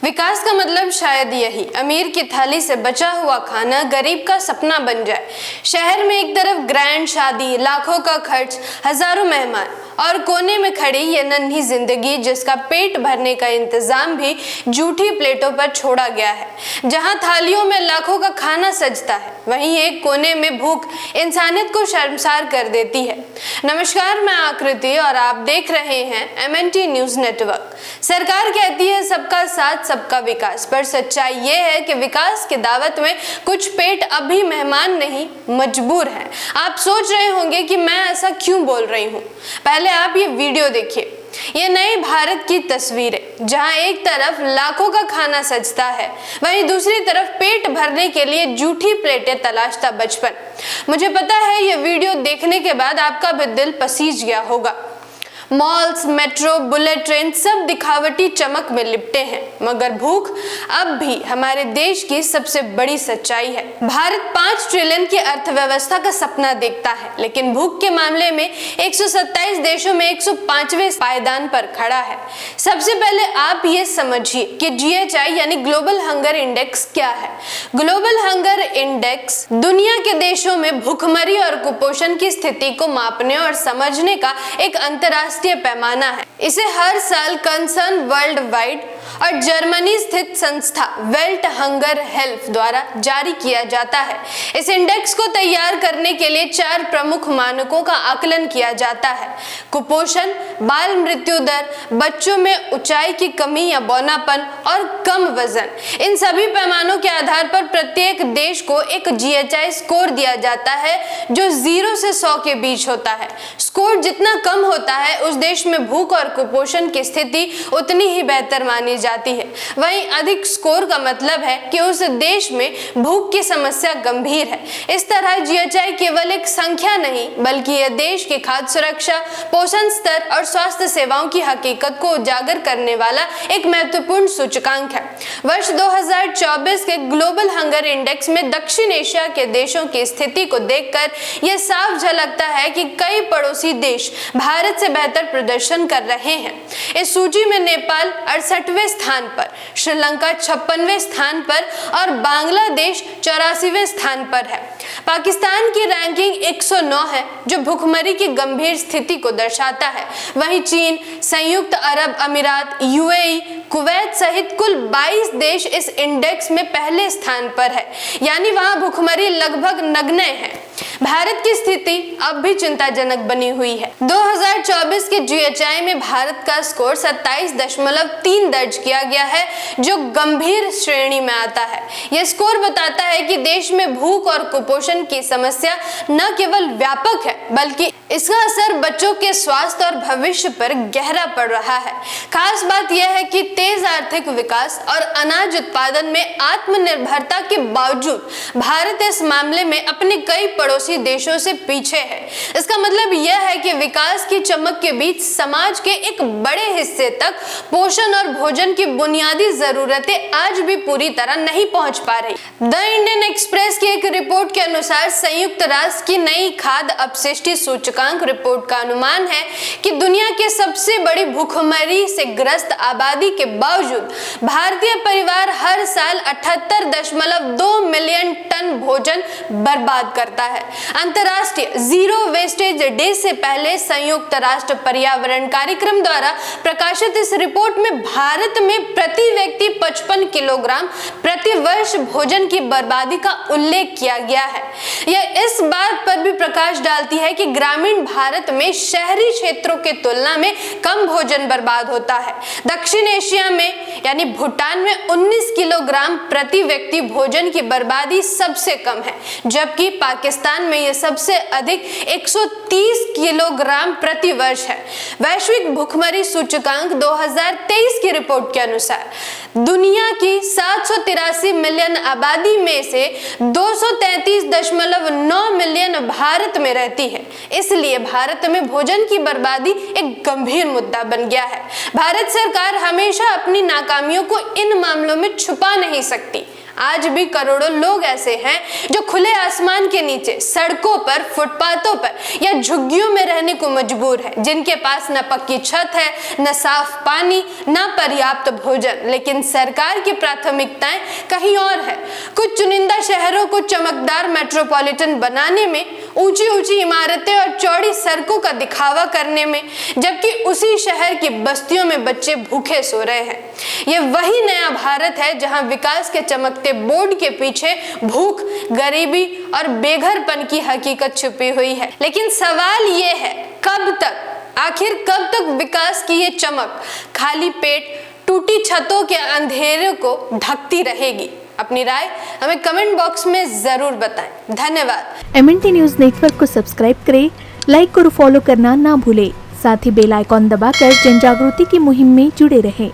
विकास का मतलब शायद यही, अमीर की थाली से बचा हुआ खाना गरीब का सपना बन जाए। शहर में एक तरफ ग्रैंड शादी, लाखों का खर्च, हजारों मेहमान, और कोने में खड़ी ये नन्ही जिंदगी जिसका पेट भरने का इंतजाम भी जूठी प्लेटों पर छोड़ा गया है। जहां थालियों में लाखों का खाना सजता है, वहीं एक कोने में भूख इंसानियत को शर्मसार कर देती है। नमस्कार, मैं आकृति और आप देख रहे हैं MNT न्यूज नेटवर्क। सरकार कहती है सबका साथ सबका विकास, पर सच्चाई ये है कि विकास की दावत में कुछ पेट अभी मेहमान नहीं मजबूर हैं। आप सोच रहे होंगे कि मैं ऐसा क्यों बोल रही हूँ। पहले आप ये वीडियो देखिए। ये नए भारत की तस्वीर है, जहां एक तरफ लाखों का खाना सजता है, वहीं दूसरी तरफ पेट भरने के लिए जूठी प्लेटें तलाशता बचपन। मुझे पता है ये वीडियो देखने के बाद आपका भी दिल पसीज गया होगा। मॉल्स, मेट्रो, बुलेट ट्रेन सब दिखावटी चमक में लिपटे हैं, मगर भूख अब भी हमारे देश की सबसे बड़ी सच्चाई है। भारत 5 ट्रिलियन की अर्थव्यवस्था का सपना देखता है, लेकिन भूख के मामले में 127 देशों में 105वें पायदान पर खड़ा है। सबसे पहले आप ये समझिए कि GHI यानी ग्लोबल हंगर इंडेक्स क्या है। ग्लोबल हंगर इंडेक्स दुनिया के देशों में भूखमरी और कुपोषण की स्थिति को मापने और समझने का एक अंतरराष्ट्रीय पैमाना है। इसे हर साल कंसर्न वर्ल्ड वाइड और जर्मनी स्थित संस्था वेल्ट हंगर हेल्प द्वारा जारी किया जाता है। इस इंडेक्स को तैयार करने के लिए 4 प्रमुख मानकों का आकलन किया जाता है: कुपोषण, बाल मृत्यु दर, बच्चों में ऊंचाई की कमी या बौनापन और कम वजन। इन सभी पैमानों के आधार पर प्रत्येक देश को एक GHI स्कोर दिया जाता है जो 0 से 100 के बीच होता है। स्कोर जितना कम होता है, उस देश में भूख और कुपोषण की स्थिति उतनी ही बेहतर मानी जाती है। वहीं अधिक स्कोर का मतलब है कि उस देश में भूख की समस्या गंभीर है। इस तरह GHI केवल एक संख्या नहीं, बल्कि यह देश की खाद्य सुरक्षा, पोषण स्तर और स्वास्थ्य सेवाओं की हकीकत को उजागर करने वाला एक महत्वपूर्ण सूचकांक है। वर्ष 2024 के ग्लोबल हंगर इंडेक्स में दक्षिण एशिया के देशों की स्थिति को देखकर यह साफ झलकता है कि कई पड़ोसी देश भारत से बेहतर प्रदर्शन कर रहे हैं। इस सूची में नेपाल 68वें स्थान पर, श्रीलंका 56वें स्थान पर और बांग्लादेश 84वें स्थान पर है। पाकिस्तान की रैंकिंग 109 है, जो भूखमरी की गंभीर स्थिति को दर्शाता है। वहीं चीन, संयुक्त अरब अमीरात, UAE, कुवैत सहित कुल 22 देश इस इंडेक्स में पहले स्थान पर है, यानी वहां भूखमरी लगभग नगण्य है। भारत की स्थिति अब भी चिंताजनक बनी हुई है। 2024 के GHI में भारत का स्कोर 27.3 दर्ज किया गया है, जो गंभीर श्रेणी में आता है। यह स्कोर बताता है कि देश में भूख और कुपोषण की समस्या न केवल व्यापक है, बल्कि इसका असर बच्चों के स्वास्थ्य और भविष्य पर गहरा पड़ रहा है। खास बात यह है कि तेज आर्थिक विकास और अनाज उत्पादन में आत्मनिर्भरता के बावजूद भारत इस मामले में अपने कई पड़ोसी देशों से पीछे है। इसका मतलब यह है कि विकास की चमक के बीच समाज के एक बड़े हिस्से तक पोषण और भोजन की बुनियादी जरूरतें आज भी पूरी तरह नहीं पहुंच पा रही। द इंडियन एक्सप्रेस की एक रिपोर्ट के अनुसार संयुक्त राष्ट्र की नई खाद्य अपशिष्टि सूचकांक रिपोर्ट का अनुमान है कि दुनिया के सबसे बड़ी भूखमरी से ग्रस्त आबादी के बावजूद भारतीय परिवार हर साल 78.2 मिलियन टन भोजन बर्बाद करता है। अंतर्राष्ट्रीय जीरो वेस्टेज डे से पहले संयुक्त राष्ट्र पर्यावरण कार्यक्रम द्वारा प्रकाशित इस रिपोर्ट में भारत में प्रति व्यक्ति 55 किलोग्राम प्रति वर्ष भोजन की बर्बादी का उल्लेख किया गया है। यह इस बात पर भी प्रकाश डालती है कि ग्रामीण भारत में शहरी क्षेत्रों के तुलना में कम भोजन बर्बाद होता है। दक्षिण एशिया में यानी भूटान में 19 किलोग्राम प्रति व्यक्ति भोजन की बर्बादी सबसे कम है, जबकि पाकिस्तान में यह सबसे अधिक 130 किलोग्राम प्रति वर्ष है। वैश्विक भूखमरी सूचकांक 2023 की रिपोर्ट के अनुसार दुनिया की 783 मिलियन आबादी में से 233.9 मिलियन भारत में रहती है। इसलिए भारत में भोजन की बर्बादी एक गंभीर मुद्दा बन गया है। भारत सरकार हमेशा अपनी नाकामियों को इन मामलों में छुपा नहीं सकती। आज भी करोड़ों लोग ऐसे हैं जो खुले आसमान के नीचे, सड़कों पर, फुटपाथों पर या झुग्गियों में रहने को मजबूर है, जिनके पास न पक्की छत है, न साफ पानी, न पर्याप्त भोजन। लेकिन सरकार की प्राथमिकताएं कहीं और है। कुछ चुनिंदा शहरों को चमकदार मेट्रोपॉलिटन बनाने में, ऊंची ऊंची इमारतें और चौड़ी सड़कों का दिखावा करने में, जबकि उसी शहर की बस्तियों में बच्चे भूखे सो रहे हैं। ये वही नया भारत है जहां विकास के चमकते बोर्ड के पीछे भूख, गरीबी और बेघरपन की हकीकत छुपी हुई है। लेकिन सवाल ये है, कब तक, आखिर कब तक विकास की ये चमक खाली पेट, टूटी छतों के अंधेरे को ढकती रहेगी? अपनी राय हमें कमेंट बॉक्स में जरूर बताएं। धन्यवाद। MNT न्यूज नेटवर्क को सब्सक्राइब करें, लाइक और फॉलो करना ना भूलें। साथ ही बेल आइकॉन दबाकर जन जागृति की मुहिम में जुड़े रहें।